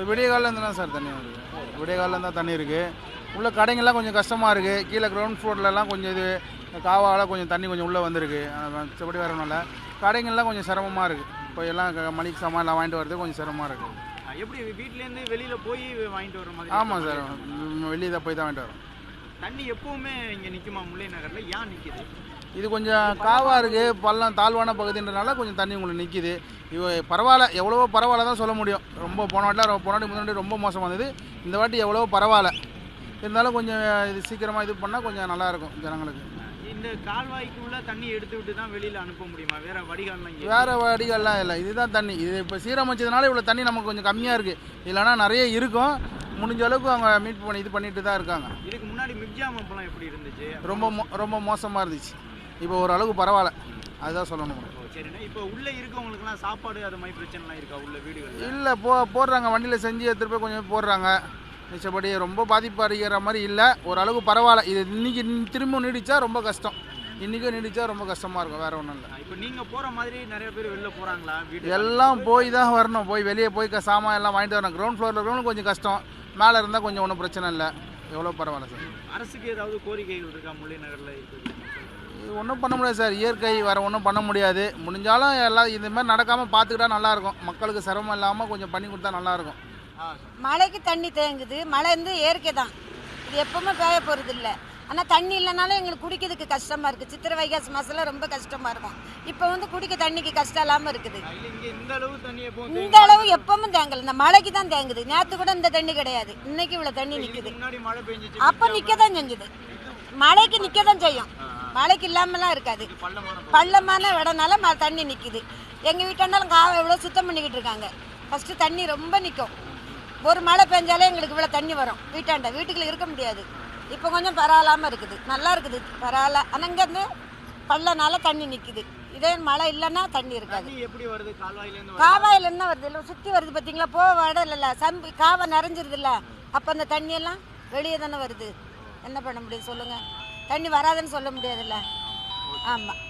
விடிய காலில் தான் சார் தண்ணி வருது. விடிய காலில் தான் தண்ணி இருக்குது. உள்ள கடைங்கள்லாம் கொஞ்சம் கஷ்டமாக இருக்குது. கீழே கிரவுண்ட் ஃப்ளோர்லலாம் கொஞ்சம் இது காவால் கொஞ்சம் தண்ணி கொஞ்சம் உள்ளே வந்திருக்கு. மற்றபடி வேறு ஒன்றும் இல்லை. கடைங்கள்லாம் கொஞ்சம் சிரமமாக இருக்குது. இப்போ எல்லாம் மளிகை சாமான் எல்லாம் வாங்கிட்டு வரது கொஞ்சம் சிரமமாக இருக்குது. எப்படி வீட்டிலேருந்து வெளியில் போய் வாங்கிட்டு வர மாதிரி? ஆமாம் சார், வெளியே தான் போய் தான் வாங்கிட்டு வரோம். தண்ணி எப்போவுமே இங்கே நிற்குமா முல்லை நகரில்? ஏன் நிற்கிது? இது கொஞ்சம் காவாக இருக்குது, பள்ளம் தாழ்வான பகுதின்றனால கொஞ்சம் தண்ணி உங்களுக்கு நிற்கிது. பரவாயில்ல, எவ்வளவோ பரவாயில்ல தான் சொல்ல முடியும். ரொம்ப போன வாட்டி முன்னாடி ரொம்ப மோசமாக இருந்தது. இந்த வாட்டி எவ்வளவோ பரவாயில்ல. இருந்தாலும் கொஞ்சம் இது சீக்கிரமாக இது பண்ணால் கொஞ்சம் நல்லாயிருக்கும் ஜனங்களுக்கு. இந்த கால்வாய்க்குள்ளே தண்ணி எடுத்து விட்டு தான் வெளியில் அனுப்ப முடியுமா? வேறு வடிகால்லாம்? வேறு வடிகால்லாம் இல்லை, இதுதான் தண்ணி. இது இப்போ சீரமைச்சதுனால இவ்வளோ தண்ணி நமக்கு கொஞ்சம் கம்மியாக இருக்குது. இல்லைனா நிறைய இருக்கும். முடிஞ்ச அளவுக்கு அவங்க மீட் பண்ணி இது பண்ணிட்டு தான் இருக்காங்க. இதுக்கு முன்னாடி மிக்ஜாம் அப்பெல்லாம் எப்படி இருந்துச்சு? ரொம்ப மோசமாக இருந்துச்சு. இப்போ ஓரளவுக்கு பரவாயில்ல, அதுதான் சொல்லணும். சரிண்ணா, இப்போ உள்ளே இருக்கவங்களுக்குலாம் சாப்பாடு அது மாதிரி பிரச்சனைலாம் இருக்கா உள்ள வீடுகள்? இல்லை, போடுறாங்க, வண்டியில் செஞ்சு எடுத்துகிட்டு போய் கொஞ்சம் போடுறாங்க. மிச்சப்படி ரொம்ப பாதிப்பு அடைகிற மாதிரி இல்லை, ஓரளவுக்கு பரவாயில்ல. இது இன்றைக்கி திரும்ப நீடிச்சா ரொம்ப கஷ்டம். இன்றைக்கும் நீடிச்சா ரொம்ப கஷ்டமாக இருக்கும், வேறு ஒன்றும் இல்லை. இப்போ நீங்கள் போகிற மாதிரி நிறைய பேர் வெளில போகிறாங்களா? வீடு எல்லாம் போய் தான் வரணும். போய் வெளியே போய் சாமான் எல்லாம் வாங்கிட்டு வரணும். கிரவுண்ட் ஃப்ளோரில் இருக்கிறவங்களும் கொஞ்சம் கஷ்டம். மேலே இருந்தால் கொஞ்சம் ஒன்றும் பிரச்சனை இல்லை, எவ்வளோ பரவாயில்ல சார். அரசுக்கு ஏதாவது கோரிக்கைகள் இருக்கா முல்லை நகரில் இருக்குது? ஒன்றும் பண்ண முடியாது சார், இயற்கை வேறு ஒன்றும் பண்ண முடியாது. முடிஞ்சாலும் எல்லாம் இது மாதிரி நடக்காமல் பார்த்துக்கிட்டா நல்லாயிருக்கும். மக்களுக்கு சிரமம் இல்லாமல் கொஞ்சம் பண்ணி கொடுத்தா நல்லாயிருக்கும். மழைக்கு தண்ணி தேங்குது. மழை வந்து இயற்கை தான், இது எப்பவுமே பெய்ய போகிறது இல்லை. ஆனால் தண்ணி இல்லைனாலும் எங்களுக்கு குடிக்கிறதுக்கு கஷ்டமாக இருக்குது. சித்திரை வைகாசி மாதம்லாம் ரொம்ப கஷ்டமாக இருக்கும். இப்போ வந்து குடிக்க தண்ணிக்கு கஷ்டம் இல்லாமல் இருக்குது. இந்த அளவு எப்பவும் தேங்கலை, இந்த மழைக்கு தான் தேங்குது. நேற்று கூட இந்த தண்ணி கிடையாது, இன்னைக்கு இவ்வளோ தண்ணி நிற்குது. அப்போ நிற்க தான் செஞ்சுது, மழைக்கு நிற்க தான் செய்யும். மழைக்கு இல்லாமலாம் இருக்காது. பள்ளமான இடம்னால தண்ணி நிற்கிது. எங்கள் வீட்டாண்டாலும் காவை எவ்வளோ சுத்தம் பண்ணிக்கிட்டு இருக்காங்க. ஃபஸ்ட்டு தண்ணி ரொம்ப நிற்கும். ஒரு மழை பெஞ்சாலே எங்களுக்கு இவ்வளோ தண்ணி வரும். வீட்டுக்குள்ளே இருக்க முடியாது. இப்போ கொஞ்சம் பரவாயில்லாமல் இருக்குது, நல்லா இருக்குது, பரவாயில்ல. ஆனால் இங்கேருந்து பள்ளனால தண்ணி நிற்கிது. இதே மழை இல்லைன்னா தண்ணி இருக்காது. காவாயிலேருந்து தான் வருது, இல்லை சுற்றி வருது பார்த்தீங்களா? இடம் இல்லைல்ல, காவை நிறைஞ்சிருது இல்லை, அப்போ அந்த தண்ணியெல்லாம் வெளியே தானே வருது. என்ன பண்ண முடியும் சொல்லுங்கள்? தண்ணி வராதுன்னு சொல்ல முடியாதுல்ல. ஆமாம்.